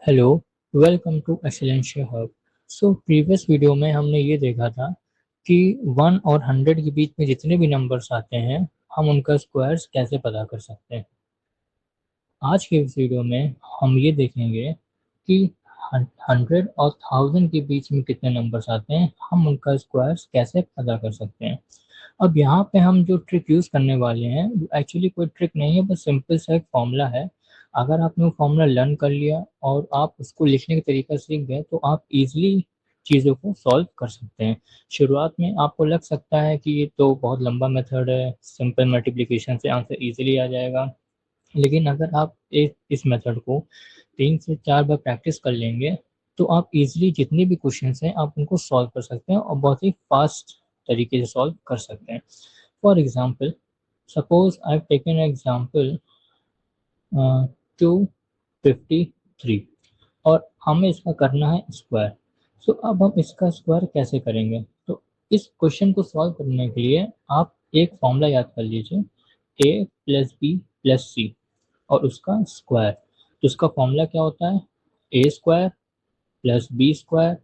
Hello, welcome to Excellentia hub. So previous video में हमने ये देखा था कि 1 और 100 के बीच में जितने भी नंबर्स आते हैं हम उनका स्क्वायर्स कैसे पता कर सकते हैं। आज के इस वीडियो में हम ये देखेंगे कि 100 और 1000 के बीच में कितने नंबर्स आते हैं, हम उनका स्क्वायर्स कैसे पता कर सकते हैं। अब यहाँ पे हम जो ट्रिक यूज़ करने वाले हैं वो एक्चुअली कोई ट्रिक नहीं है, बस सिंपल सा एक फॉर्मूला है। अगर आपने वो फॉर्मूला लर्न कर लिया और आप उसको लिखने का तरीका सीख गए तो आप इजीली चीज़ों को सॉल्व कर सकते हैं। शुरुआत में आपको लग सकता है कि ये तो बहुत लंबा मेथड है, सिंपल मल्टीप्लिकेशन से आंसर इजीली आ जाएगा। लेकिन अगर आप इस मेथड को 3 से 4 बार प्रैक्टिस कर लेंगे तो आप इजीली जितने भी क्वेश्चंस हैं आप उनको सॉल्व कर सकते हैं और बहुत ही फास्ट तरीके से सॉल्व कर सकते हैं। For example, suppose I have taken example 253 और हमें इसका करना है स्क्वायर। सो अब हम इसका स्क्वायर कैसे करेंगे? तो इस क्वेश्चन को सॉल्व करने के लिए आप एक फॉर्मूला याद कर लीजिए, a plus B plus C और उसका स्क्वायर। तो उसका फॉर्मूला क्या होता है? A square plus B square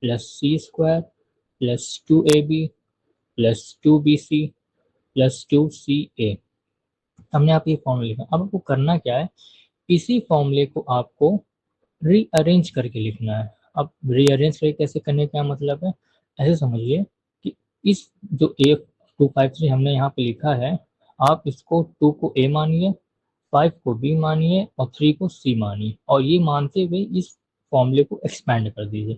plus C square plus 2ab plus 2bc plus 2ca। हमने आप ये फॉर्मूला लिखा। अब आपको करना क्या है, इसी फॉर्मूले को आपको रीअरेंज करके लिखना है। अब रीअरेंज करके कैसे करने का मतलब है, ऐसे समझिए कि इस जो A253 हमने यहाँ पे लिखा है, आप इसको 2 को A मानिए, 5 को बी मानिए और 3 को सी मानिए और ये मानते हुए इस फॉर्मूले को एक्सपेंड कर दीजिए।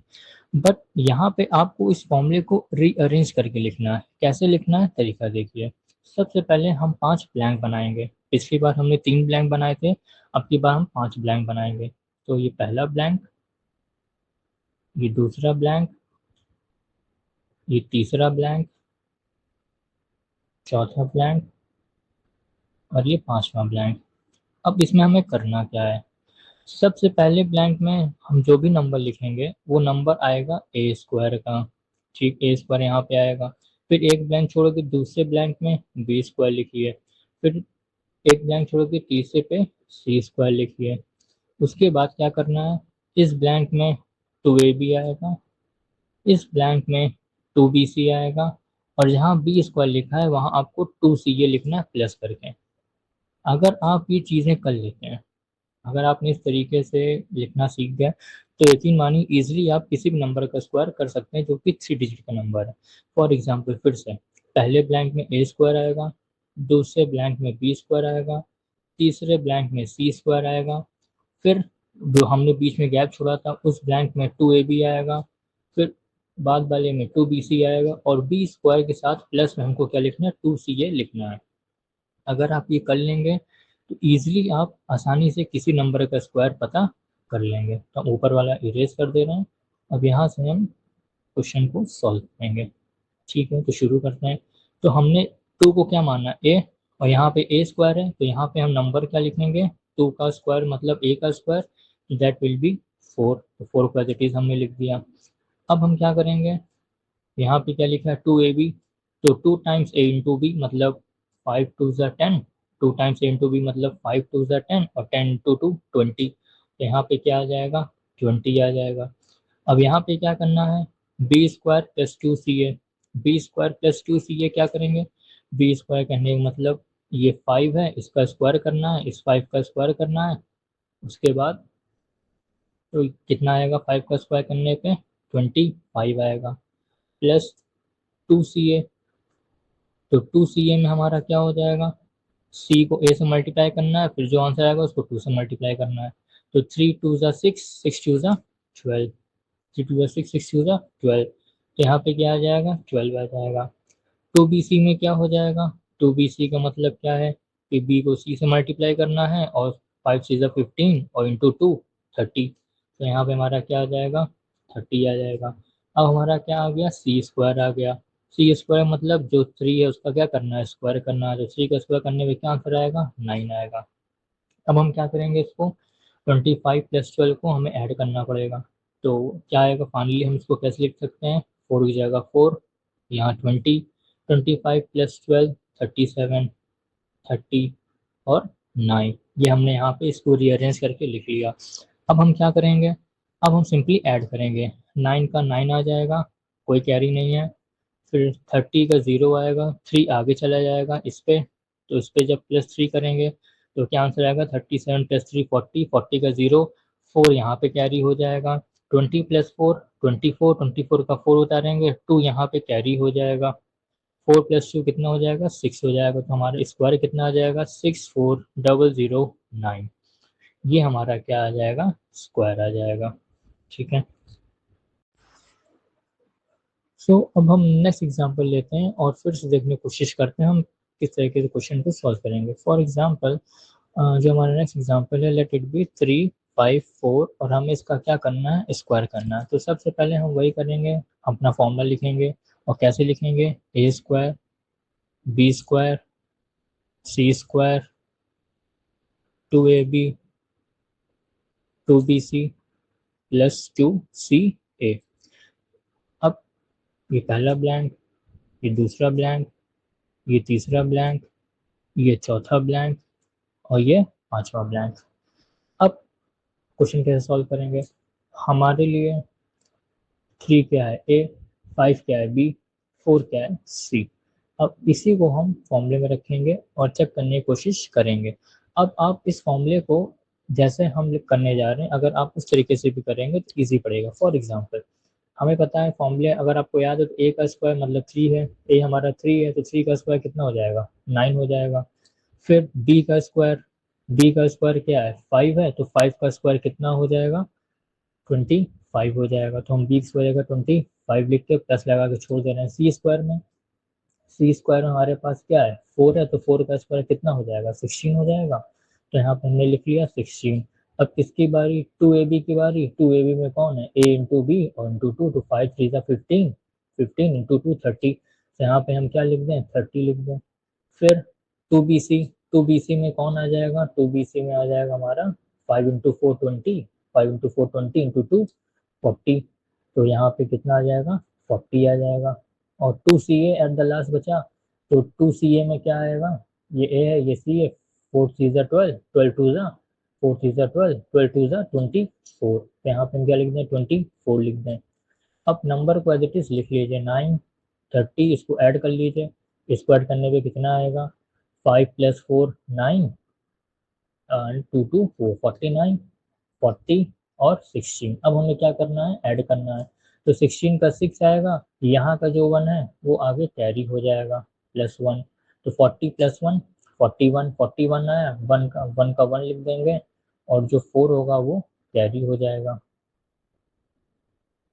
बट यहाँ पे आपको इस फॉर्मूले को रीअरेंज करके लिखना है। कैसे लिखना है, तरीका देखिए। सबसे पहले हम 5 ब्लैंक बनाएंगे। पिछली बार हमने 3 ब्लैंक बनाए थे, अब की बार हम 5 ब्लैंक बनाएंगे। तो ये पहला ब्लैंक, ये दूसरा ब्लैंक, ये तीसरा ब्लैंक, चौथा ब्लैंक और ये पांचवा ब्लैंक। अब इसमें हमें करना क्या है, सबसे पहले ब्लैंक में हम जो भी नंबर लिखेंगे वो नंबर आएगा ए स्क्वायर का। ठीक, ए स्क्वायर यहाँ पे आएगा। फिर एक ब्लैंक छोड़ के दूसरे ब्लैंक में बी स्क्वायर लिखिए। फिर एक ब्लैंक छोड़ के तीसरे पे सी स्क्वायर लिखिए। उसके बाद क्या करना है, इस ब्लैंक में 2ab आएगा, इस ब्लैंक में 2bc आएगा और जहाँ बी स्क्वायर लिखा है वहाँ आपको 2ca लिखना है प्लस करके। अगर आप ये चीज़ें कर लेते हैं, अगर आपने इस तरीके से लिखना सीख गए तो यकीन मानिए इजीली आप किसी भी नंबर का स्क्वायर कर सकते हैं जो कि 3 डिजिट का नंबर है। फॉर एग्जांपल, फिर से पहले ब्लैंक में ए स्क्वायर आएगा, दूसरे ब्लैंक में बी स्क्वायर आएगा, तीसरे ब्लैंक में सी स्क्वायर आएगा, फिर जो हमने बीच में गैप छोड़ा था उस ब्लैंक में 2ab आएगा, फिर बाद वाले में 2bc आएगा और बी स्क्वायर के साथ प्लस में हमको क्या लिखना है, 2ca लिखना है। अगर आप ये कर लेंगे तो ईजिली आप आसानी से किसी नंबर का स्क्वायर पता कर लेंगे। तो हम ऊपर वाला इरेज कर दे रहे हैं। अब यहाँ से हम क्वेश्चन को सॉल्व करेंगे। ठीक है, तो शुरू करते हैं। तो हमने 2 को क्या माना, ए, और यहाँ पे ए स्क्वायर है तो यहाँ पे हम नंबर क्या लिखेंगे, 2 का स्क्वायर मतलब ए का स्क्वायर, दैट विल बी 4। तो 4 को एज इट इज हमने लिख दिया। अब हम क्या करेंगे, यहाँ पे क्या लिखा है, 2ab, तो 2 टाइम्स a इंटू बी मतलब 5 टू ज़ा 10, 2 टाइम्स a इंटू बी मतलब 5 टू ज़ा 10 और 10 इंटू 2 20। तो यहाँ पे क्या आ जाएगा, 20 आ जाएगा। अब यहाँ पे क्या करना है, B square plus 2ca, B square plus 2ca क्या करेंगे, बी स्क्वायर करने का मतलब ये 5 है, इसका स्क्वायर करना है, इस 5 का स्क्वायर करना है। उसके बाद तो कितना आएगा, 5 का स्क्वायर करने पे 25 आएगा प्लस 2ca। तो 2ca में हमारा क्या हो जाएगा, c को a से मल्टीप्लाई करना है, फिर जो आंसर आएगा उसको 2 से मल्टीप्लाई करना है। तो 3 टू ज़ा 6, 6 टू ज़ा 12, 3 टू ज़ा 6, 6 टू ज़ा 12। तो यहाँ पे क्या आ जाएगा, 12 आ जाएगा। 2bc में क्या हो जाएगा, 2bc का मतलब क्या है कि b को c से मल्टीप्लाई करना है और 5 6 15 और इंटू 2 30। तो यहाँ पे हमारा क्या आ जाएगा, 30 आ जाएगा। अब हमारा क्या आ गया, सी स्क्वायर आ गया। सी स्क्वायर मतलब जो 3 है उसका क्या करना है, स्क्वायर करना है। तो 3 का स्क्वायर करने में क्या आंसर आएगा, 9 आएगा। अब हम क्या करेंगे, इसको 25 प्लस 12 को हमें ऐड करना पड़ेगा। तो क्या आएगा, फाइनली हम इसको कैसे लिख सकते हैं, 4 की जगह 4, यहाँ 20, 25 प्लस 12 37, 30 और 9। ये हमने यहाँ पे इसको रीअरेंज करके लिख लिया। अब हम क्या करेंगे, अब हम सिंपली ऐड करेंगे। 9 का 9 आ जाएगा, कोई कैरी नहीं है। फिर 30 का 0 आएगा, 3 आगे चला जाएगा इस पे, तो इस पे जब +3 करेंगे तो क्या आंसर आएगा, 37 + 3 40, 40 का 0, 4 यहाँ पे कैरी हो जाएगा, 20 + 4 24, 24 का 4 उतारेंगे, 2 यहाँ पे कैरी हो जाएगा, 4 + 2 कितना हो जाएगा, 6 हो जाएगा। तो हमारा स्क्वायर कितना आ जाएगा, 64009। ये हमारा क्या आ जाएगा, स्क्वायर आ जाएगा। ठीक है। अब हम नेक्स्ट एग्जांपल लेते हैं और फिर से देखने की कोशिश करते हैं हम किस तरीके से क्वेश्चन को सॉल्व करेंगे। फॉर एग्जांपल जो हमारा नेक्स्ट एग्जांपल है, लेट इट बी 3 5 4 और हमें इसका क्या करना है, स्क्वायर करना है। तो सबसे पहले हम वही करेंगे, अपना फॉर्मूला लिखेंगे। और कैसे लिखेंगे, a square b square c square 2ab 2bc plus 2ca। अब ये पहला ब्लैंक, ये दूसरा ब्लैंक, ये तीसरा ब्लैंक, ये चौथा ब्लैंक और ये पांचवा ब्लैंक। अब क्वेश्चन कैसे सॉल्व करेंगे, हमारे लिए 3 क्या है ए, 5 क्या है बी, 4 क्या है सी। अब इसी को हम फॉर्मूले में रखेंगे और चेक करने की कोशिश करेंगे। अब आप इस फॉर्मूले को जैसे हम करने जा रहे हैं, अगर आप उस तरीके से भी करेंगे तो ईजी पड़ेगा। फॉर एग्जांपल हमें पता है फॉर्मूले, अगर आपको याद है तो ए का स्क्वायर मतलब 3 है, ए हमारा 3 है तो 3 का स्क्वायर कितना हो जाएगा, 9 हो जाएगा। फिर बी का स्क्वायर, बी का स्क्वायर क्या है, 5 है, तो 5 का स्क्वायर कितना हो जाएगा, 25 हो जाएगा। तो हम बी स्क्वायर का 25 लिख के प्लस लगा के छोड़ दे रहे हैं। सी स्क्वायर में, सी स्क्वायर में हमारे पास क्या है, 4 है, तो 4 का स्क्वायर कितना हो जाएगा, 16 हो जाएगा। तो यहाँ पे हमने लिख लिया 16। अब किसकी बारी, 2ab की बारी। 2ab में कौन है, a इंटू बी और इंटू टू, तो 5 3 15, 15 इंटू 2 30। तो यहाँ पे हम क्या लिख दें, 30 लिख दें। फिर 2bc, 2bc में कौन आ जाएगा, 2bc में आ जाएगा हमारा 5 इंटू 4 20, 5 इंटू 4 20 इंटू 2 40। तो यहाँ पे कितना आ जाएगा, 40 आ जाएगा। और 2ca एट द लास्ट बचा, तो 2ca में क्या आएगा, ये a है, ये c है। 4 3 12, 12 2 4 3 12, 12 2 24। तो यहाँ पे हम क्या लिख दें, 24 लिख दें। अब नंबर को एज इट इज लिख लीजिए, 9 30, इसको ऐड कर लीजिए। इसको ऐड करने पे कितना आएगा, 5 + 4 9 एंड 2 2 4 49, 40 और 16। अब हमें क्या करना है, ऐड करना है। तो 16 का 6 आएगा, यहाँ का जो 1 है वो आगे कैरी हो जाएगा, +1। तो 40 + 1 41, 41 आया, 1 लिख देंगे और जो 4 होगा वो कैरी हो जाएगा।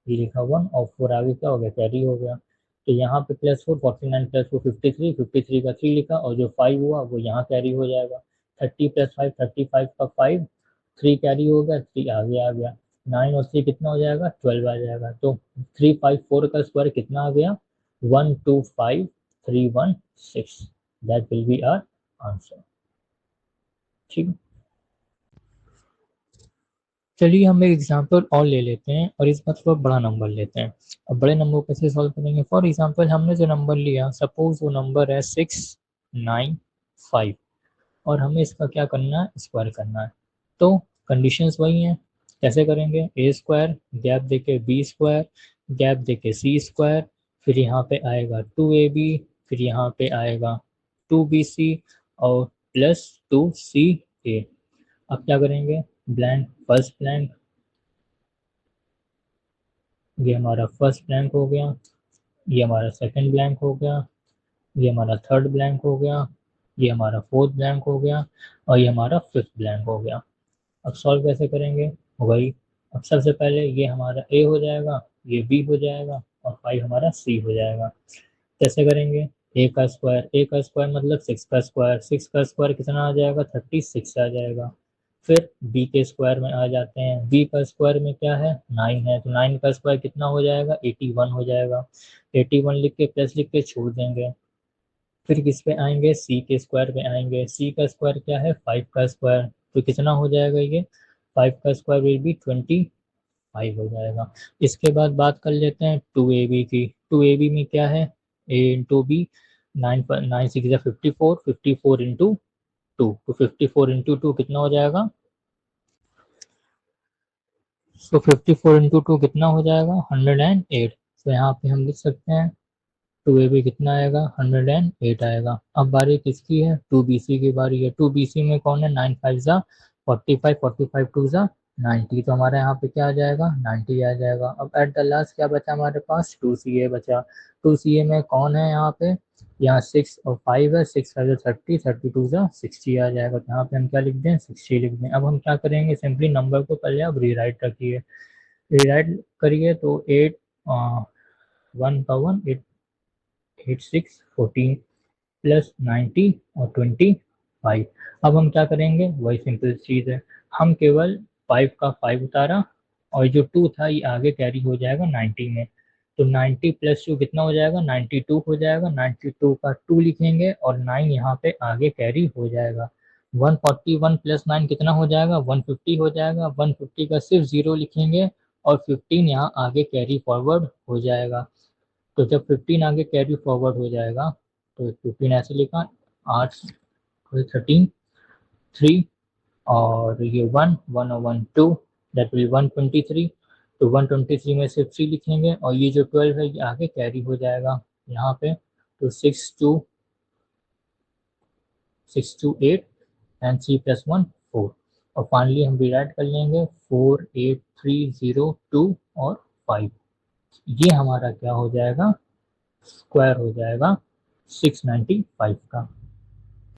ये लिखा 1 और 4 आगे क्या हो गया, कैरी हो गया। तो यहाँ पे +4 49 + 4 53, 53 का 3 लिखा और जो 5 हुआ वो यहाँ कैरी हो जाएगा। 30 + 5 35 का 5, 3 कैरी हो गया, 3 आगे आ गया। 9 और 3 कितना हो जाएगा, 12 आ जाएगा। तो 354 का स्क्वायर कितना आ गया, 125316। That will be our answer. ठीक है। चलिए हम एक एग्जांपल और ले लेते हैं और इस बार थोड़ा बड़ा नंबर लेते हैं। अब बड़े नंबर को कैसे सॉल्व करेंगे, फॉर एग्जांपल हमने जो नंबर लिया, सपोज वो नंबर है 695 और हमें इसका क्या करना है, स्क्वायर करना है। तो कंडीशंस वही हैं, कैसे करेंगे, ए स्क्वायर गैप देके बी स्क्वायर गैप देके सी स्क्वायर, फिर यहाँ पे आएगा 2ab, फिर यहाँ पे आएगा 2bc और +2ca। अब क्या करेंगे, ब्लैंक फर्स्ट ब्लैंक, ये हमारा फर्स्ट ब्लैंक हो गया, ये हमारा सेकंड ब्लैंक हो गया, ये हमारा थर्ड ब्लैंक हो गया, ये हमारा फोर्थ ब्लैंक हो गया और ये हमारा फिफ्थ ब्लैंक हो गया। अब सॉल्व कैसे करेंगे, वही। अब सबसे पहले ये हमारा ए हो जाएगा, ये बी हो जाएगा और 5 हमारा सी हो जाएगा। कैसे करेंगे, ए का स्क्वायर मतलब 6 का स्क्वायर, 6 का स्क्वायर कितना आ जाएगा, 36 आ जाएगा। फिर बी के स्क्वायर में आ जाते हैं, बी का स्क्वायर में क्या है, 9 है, तो 9 का स्क्वायर कितना हो जाएगा, 81 हो जाएगा। 81 लिख के प्लस लिख के छोड़ देंगे। फिर किस पे आएंगे, सी के स्क्वायर पे आएंगे। सी का स्क्वायर क्या है, 5 का स्क्वायर, तो कितना हो जाएगा ये, 5 का स्क्वायर विल बी 25 हो जाएगा। इसके बाद बात कर लेते हैं 2ab की। 2ab में क्या है, a इंटू बी, 9 9 6 54, 54 इंटू 2, तो 54 इंटू 2 कितना हो जाएगा, सो 54 इंटू टू कितना हो जाएगा 108। तो यहाँ पे हम लिख सकते हैं 2ab कितना आएगा 108 आएगा। अब बारी किसकी है 2bc की बारी है। 2bc में कौन है 9 5 जा 45, 45 2 जा 90। तो हमारे यहाँ पे क्या आ जाएगा 90 आ जाएगा। अब एट द लास्ट क्या बचा हमारे पास 2ca बचा। 2ca में कौन है यहाँ पे, यहाँ 6 और 5 है, 6 5 30, 30 2 जा 60 आ जाएगा। तो यहाँ पे हम क्या लिख दें 60 लिख दें। अब हम क्या करेंगे सिंपली नंबर को पहले आप रीराइट रखिए, रीराइट करिए तो 8 1 का 1 8 8 6 14 प्लस 90 और 25। अब हम क्या करेंगे वही सिंपल चीज़ है, हम केवल 5 का 5 उतारा और जो 2 था ये आगे कैरी हो जाएगा 90 में। तो 90 प्लस 2 कितना हो जाएगा 92 हो जाएगा। 92 का 2 लिखेंगे और 9 यहाँ पे आगे कैरी हो जाएगा। 141 प्लस 9 कितना हो जाएगा 150 हो जाएगा। 150 का सिर्फ 0 लिखेंगे और 15 यहाँ आगे कैरी फॉरवर्ड हो जाएगा। तो जब 15 आगे कैरी फॉरवर्ड हो जाएगा तो 15 ऐसे लिखा 8 13 3 और ये 1 1 और 1 2 दैट विल 123। तो 123 में से 3 लिखेंगे और ये जो 12 है ये आगे कैरी हो जाएगा यहाँ पे। तो 6 2 8 एंड 3 प्लस 1 4। और फाइनली हम डिवाइड कर लेंगे 4 8 3 0 2 और 5। ये हमारा क्या हो जाएगा स्क्वायर हो जाएगा 695 का।